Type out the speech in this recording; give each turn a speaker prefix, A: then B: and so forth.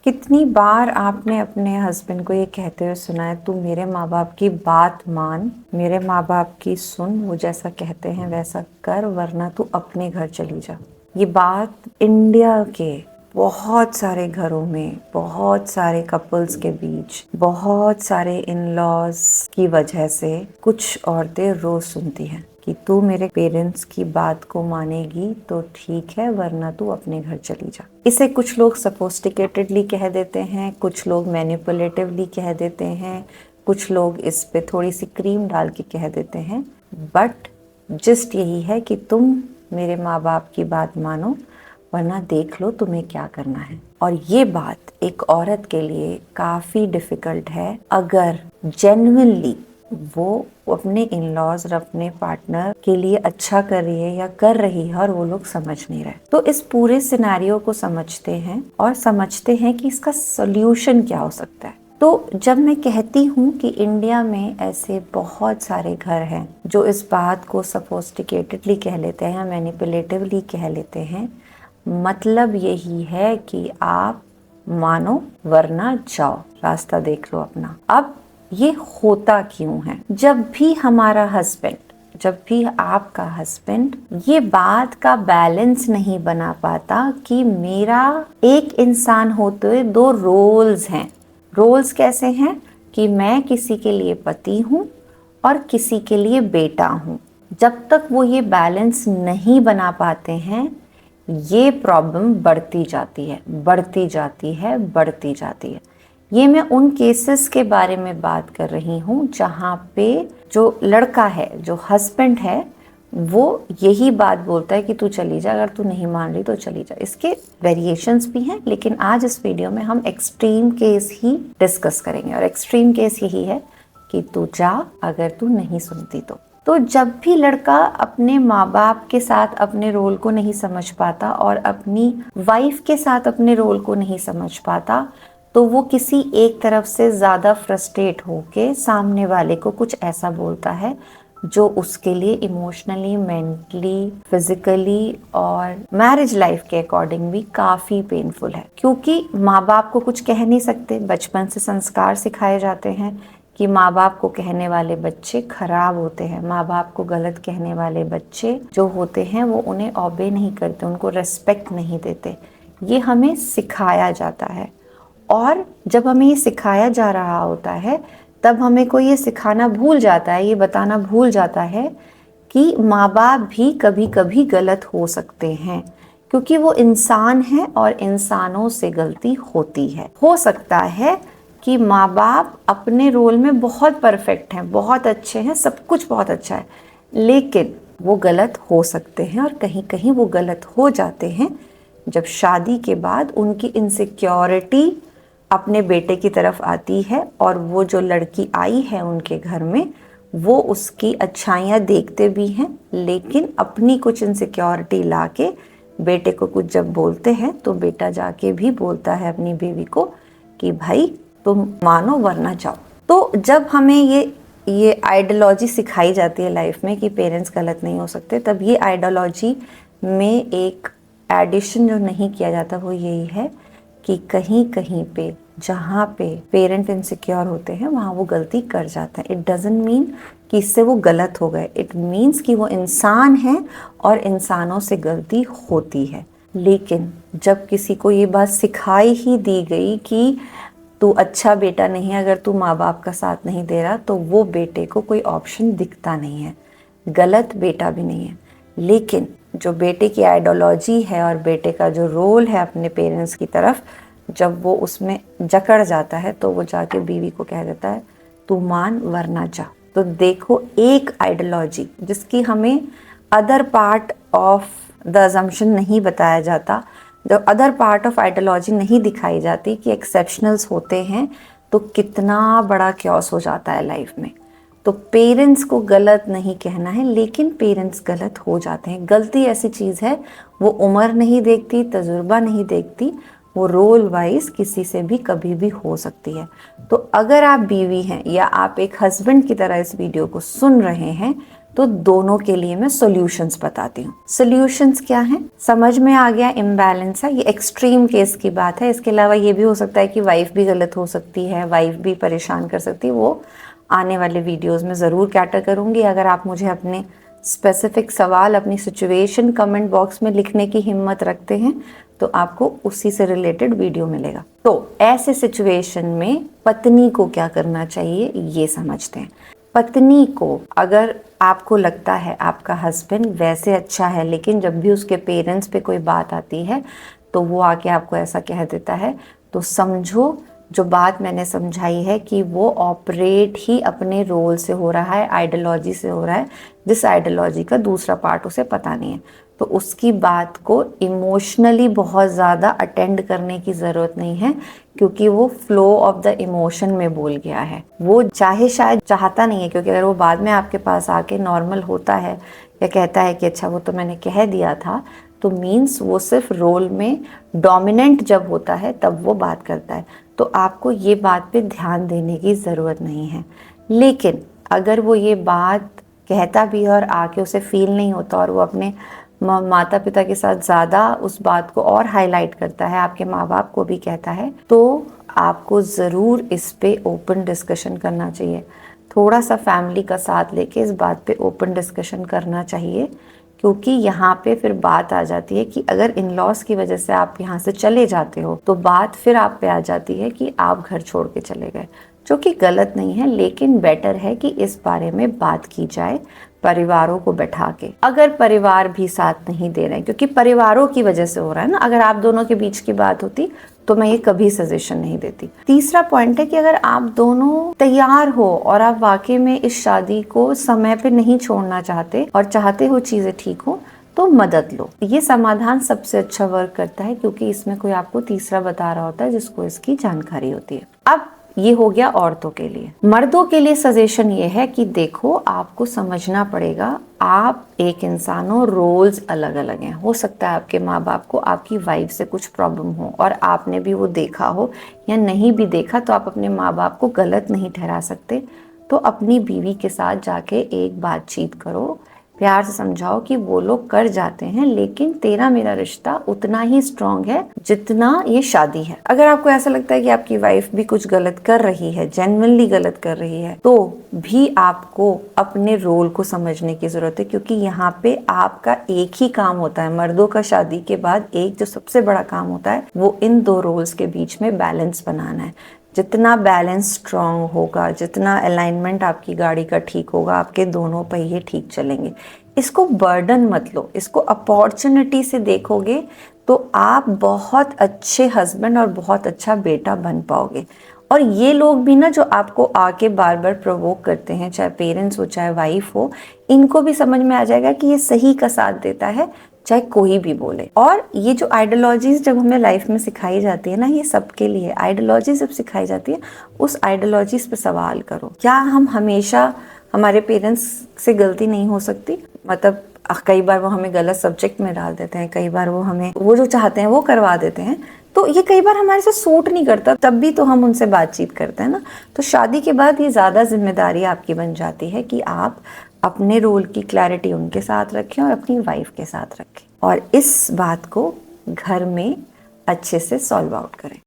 A: कितनी बार आपने अपने हस्बैंड को ये कहते हुए सुना है, तू मेरे माँ बाप की बात मान, मेरे माँ बाप की सुन, वो जैसा कहते हैं वैसा कर, वरना तू अपने घर चली जा। ये बात इंडिया के बहुत सारे घरों में, बहुत सारे कपल्स के बीच, बहुत सारे इन लॉज की वजह से कुछ औरतें रोज सुनती हैं कि तू मेरे पेरेंट्स की बात को मानेगी तो ठीक है, वरना तू अपने घर चली जा। इसे कुछ लोग सफोस्टिकेटेडली कह देते हैं, कुछ लोग मैनिपुलेटिवली कह देते हैं, कुछ लोग इस पे थोड़ी सी क्रीम डाल के कह देते हैं, बट जस्ट यही है कि तुम मेरे माँ बाप की बात मानो, वरना देख लो तुम्हें क्या करना है। और ये बात एक औरत के लिए काफ़ी डिफ़िकल्ट है अगर जेन्युइनली वो अपने इन लॉज और अपने पार्टनर के लिए अच्छा कर रही है या कर रही है और वो लोग समझ नहीं रहे। तो इस पूरे सिनेरियो को समझते हैं और समझते हैं कि इसका सोल्यूशन क्या हो सकता है। तो जब मैं कहती हूँ कि इंडिया में ऐसे बहुत सारे घर हैं जो इस बात को सफोस्टिकेटेडली कह लेते हैं, मैनिपुलेटिवली कह लेते हैं, मतलब यही है कि आप मानो वरना जाओ, रास्ता देख लो अपना। अब ये होता क्यों है? जब भी हमारा हस्बैंड, जब भी आपका हस्बैंड ये बात का बैलेंस नहीं बना पाता कि मेरा एक इंसान होते हुए दो रोल्स हैं। रोल्स कैसे हैं कि मैं किसी के लिए पति हूँ और किसी के लिए बेटा हूँ। जब तक वो ये बैलेंस नहीं बना पाते हैं, ये प्रॉब्लम बढ़ती जाती है, बढ़ती जाती है, बढ़ती जाती है। ये मैं उन केसेस के बारे में बात कर रही हूँ जहाँ पे जो लड़का है, जो हस्बैंड है, वो यही बात बोलता है कि तू चली जा, अगर तू नहीं मान रही तो चली जा। इसके वेरिएशंस भी हैं, लेकिन आज इस वीडियो में हम एक्सट्रीम केस ही डिस्कस करेंगे। और एक्सट्रीम केस यही है कि तू जा, अगर तू नहीं सुनती तो जब भी लड़का अपने माँ बाप के साथ अपने रोल को नहीं समझ पाता और अपनी वाइफ के साथ अपने रोल को नहीं समझ पाता, तो वो किसी एक तरफ से ज़्यादा फ्रस्ट्रेट होके सामने वाले को कुछ ऐसा बोलता है जो उसके लिए इमोशनली, मेंटली, फिजिकली और मैरिज लाइफ के अकॉर्डिंग भी काफ़ी पेनफुल है। क्योंकि माँ बाप को कुछ कह नहीं सकते, बचपन से संस्कार सिखाए जाते हैं कि माँ बाप को कहने वाले बच्चे खराब होते हैं, माँ बाप को गलत कहने वाले बच्चे जो होते हैं वो उन्हें ओबे नहीं करते, उनको रेस्पेक्ट नहीं देते। ये हमें सिखाया जाता है। और जब हमें ये सिखाया जा रहा होता है, तब हमें को ये सिखाना भूल जाता है, ये बताना भूल जाता है कि माँ बाप भी कभी कभी गलत हो सकते हैं, क्योंकि वो इंसान है और इंसानों से गलती होती है। हो सकता है कि माँ बाप अपने रोल में बहुत परफेक्ट हैं, बहुत अच्छे हैं, सब कुछ बहुत अच्छा है, लेकिन वो गलत हो सकते हैं और कहीं कहीं वो गलत हो जाते हैं जब शादी के बाद उनकी इनसिक्योरिटी अपने बेटे की तरफ आती है और वो जो लड़की आई है उनके घर में, वो उसकी अच्छाइयाँ देखते भी हैं, लेकिन अपनी कुछ इनसिक्योरिटी लाके बेटे को कुछ जब बोलते हैं तो बेटा जाके भी बोलता है अपनी बीवी को कि भाई तुम मानो वरना जाओ। तो जब हमें ये आइडियोलॉजी सिखाई जाती है लाइफ में कि पेरेंट्स गलत नहीं हो सकते, तब ये आइडियोलॉजी में एक एडिशन जो नहीं किया जाता वो यही है कि कहीं कहीं पे जहाँ पे पेरेंट इनसिक्योर होते हैं वहाँ वो गलती कर जाते हैं। इट डजंट मीन कि इससे वो गलत हो गए, इट मीन्स कि वो इंसान हैं और इंसानों से गलती होती है। लेकिन जब किसी को ये बात सिखाई ही दी गई कि तू अच्छा बेटा नहीं है अगर तू माँ बाप का साथ नहीं दे रहा, तो वो बेटे को कोई ऑप्शन दिखता नहीं है, गलत बेटा भी नहीं है। लेकिन जो बेटे की आइडियोलॉजी है और बेटे का जो रोल है अपने पेरेंट्स की तरफ, जब वो उसमें जकड़ जाता है तो वो जाके बीवी को कह देता है तू मान वरना जा। तो देखो, एक आइडियोलॉजी जिसकी हमें other part of the assumption नहीं बताया जाता, जो अदर पार्ट ऑफ आइडियोलॉजी नहीं दिखाई जाती कि एक्सेप्शनल्स होते हैं, तो कितना बड़ा क्योस हो जाता है लाइफ में। तो पेरेंट्स को गलत नहीं कहना है, लेकिन पेरेंट्स गलत हो जाते हैं। गलती ऐसी चीज़ है, वो उम्र नहीं देखती, तजुर्बा नहीं देखती, वो रोल वाइज किसी से भी कभी भी हो सकती है। तो अगर आप बीवी हैं या आप एक हस्बैंड की तरह इस वीडियो को सुन रहे हैं, तो दोनों के लिए मैं सॉल्यूशंस बताती हूँ। सॉल्यूशंस क्या हैं? समझ में आ गया, इम्बैलेंस है, ये एक्सट्रीम केस की बात है। इसके अलावा ये भी हो सकता है कि वाइफ भी गलत हो सकती है, वाइफ भी परेशान कर सकती है। वो आने वाले वीडियोस में ज़रूर कैटर करूँगी। अगर आप मुझे अपने स्पेसिफिक सवाल, अपनी सिचुएशन कमेंट बॉक्स में लिखने की हिम्मत रखते हैं तो आपको उसी से रिलेटेड वीडियो मिलेगा। तो ऐसे सिचुएशन में पत्नी को क्या करना चाहिए ये समझते हैं। पत्नी को, अगर आपको लगता है आपका हस्बैंड वैसे अच्छा है लेकिन जब भी उसके पेरेंट्स पे कोई बात आती है तो वो आके आपको ऐसा कह देता है, तो समझो जो बात मैंने समझाई है कि वो ऑपरेट ही अपने रोल से हो रहा है, आइडियोलॉजी से हो रहा है, जिस आइडियोलॉजी का दूसरा पार्ट उसे पता नहीं है। तो उसकी बात को इमोशनली बहुत ज़्यादा अटेंड करने की ज़रूरत नहीं है, क्योंकि वो फ्लो ऑफ द इमोशन में बोल गया है। वो चाहे शायद चाहता नहीं है, क्योंकि अगर वो बाद में आपके पास आके नॉर्मल होता है या कहता है कि अच्छा वो तो मैंने कह दिया था, तो मीन्स वो सिर्फ रोल में डोमिनेंट जब होता है तब वो बात करता है। तो आपको ये बात पे ध्यान देने की ज़रूरत नहीं है। लेकिन अगर वो ये बात कहता भी है और आके उसे फील नहीं होता और वो अपने माता पिता के साथ ज़्यादा उस बात को और हाईलाइट करता है, आपके माँ बाप को भी कहता है, तो आपको ज़रूर इस पे ओपन डिस्कशन करना चाहिए। थोड़ा सा फैमिली का साथ लेके इस बात पे ओपन डिस्कशन करना चाहिए, क्योंकि यहाँ पे फिर बात आ जाती है कि अगर इन लॉस की वजह से आप यहाँ से चले जाते हो तो बात फिर आप पे आ जाती है कि आप घर छोड़ के चले गए, जो कि गलत नहीं है। लेकिन बेटर है कि इस बारे में बात की जाए परिवारों को बैठा के। अगर परिवार भी साथ नहीं दे रहे हैं, क्योंकि परिवारों की वजह से हो रहा है ना, अगर आप दोनों के बीच की बात होती तो मैं ये कभी सजेशन नहीं देती। तीसरा पॉइंट है कि अगर आप दोनों तैयार हो और आप वाकई में इस शादी को समय पे नहीं छोड़ना चाहते और चाहते हो चीजें ठीक हो, तो मदद लो। ये समाधान सबसे अच्छा वर्क करता है, क्योंकि इसमें कोई आपको तीसरा बता रहा होता है जिसको इसकी जानकारी होती है। अब ये हो गया औरतों के लिए। मर्दों के लिए सजेशन ये है कि देखो, आपको समझना पड़ेगा, आप एक इंसान हो, रोल्स अलग अलग हैं। हो सकता है आपके माँ बाप को आपकी वाइफ से कुछ प्रॉब्लम हो और आपने भी वो देखा हो, या नहीं भी देखा तो आप अपने माँ बाप को गलत नहीं ठहरा सकते। तो अपनी बीवी के साथ जाके एक बातचीत करो, प्यार से समझाओ कि वो लोग कर जाते हैं, लेकिन तेरा मेरा रिश्ता उतना ही स्ट्रांग है जितना ये शादी है। अगर आपको ऐसा लगता है कि आपकी वाइफ भी कुछ गलत कर रही है, जेन्युइनली गलत कर रही है, तो भी आपको अपने रोल को समझने की जरूरत है, क्योंकि यहाँ पे आपका एक ही काम होता है। मर्दों का शादी के बाद एक जो सबसे बड़ा काम होता है वो इन दो रोल्स के बीच में बैलेंस बनाना है। जितना बैलेंस स्ट्रांग होगा, जितना अलाइनमेंट आपकी गाड़ी का ठीक होगा, आपके दोनों पहिए ठीक चलेंगे। इसको बर्डन मत लो, इसको अपॉर्चुनिटी से देखोगे तो आप बहुत अच्छे हस्बैंड और बहुत अच्छा बेटा बन पाओगे। और ये लोग भी ना, जो आपको आके बार बार प्रोवोक करते हैं, चाहे पेरेंट्स हो चाहे वाइफ हो, इनको भी समझ में आ जाएगा कि ये सही का साथ देता है, चाहे कोई भी बोले। और ये जो आइडियोलॉजीज जब हमें लाइफ में सिखाई जाती है ना, ये सबके लिए आइडियोलॉजी जब सिखाई जाती है, उस आइडियोलॉजीज पे सवाल करो। क्या हम हमेशा, हमारे पेरेंट्स से गलती नहीं हो सकती? मतलब कई बार वो हमें गलत सब्जेक्ट में डाल देते हैं, कई बार वो हमें वो जो चाहते हैं वो करवा देते हैं, तो ये कई बार हमारे से सूट नहीं करता, तब भी तो हम उनसे बातचीत करते हैं ना। तो शादी के बाद ये ज़्यादा जिम्मेदारी आपकी बन जाती है कि आप अपने रोल की क्लैरिटी उनके साथ रखें और अपनी वाइफ के साथ रखें, और इस बात को घर में अच्छे से सॉल्व आउट करें।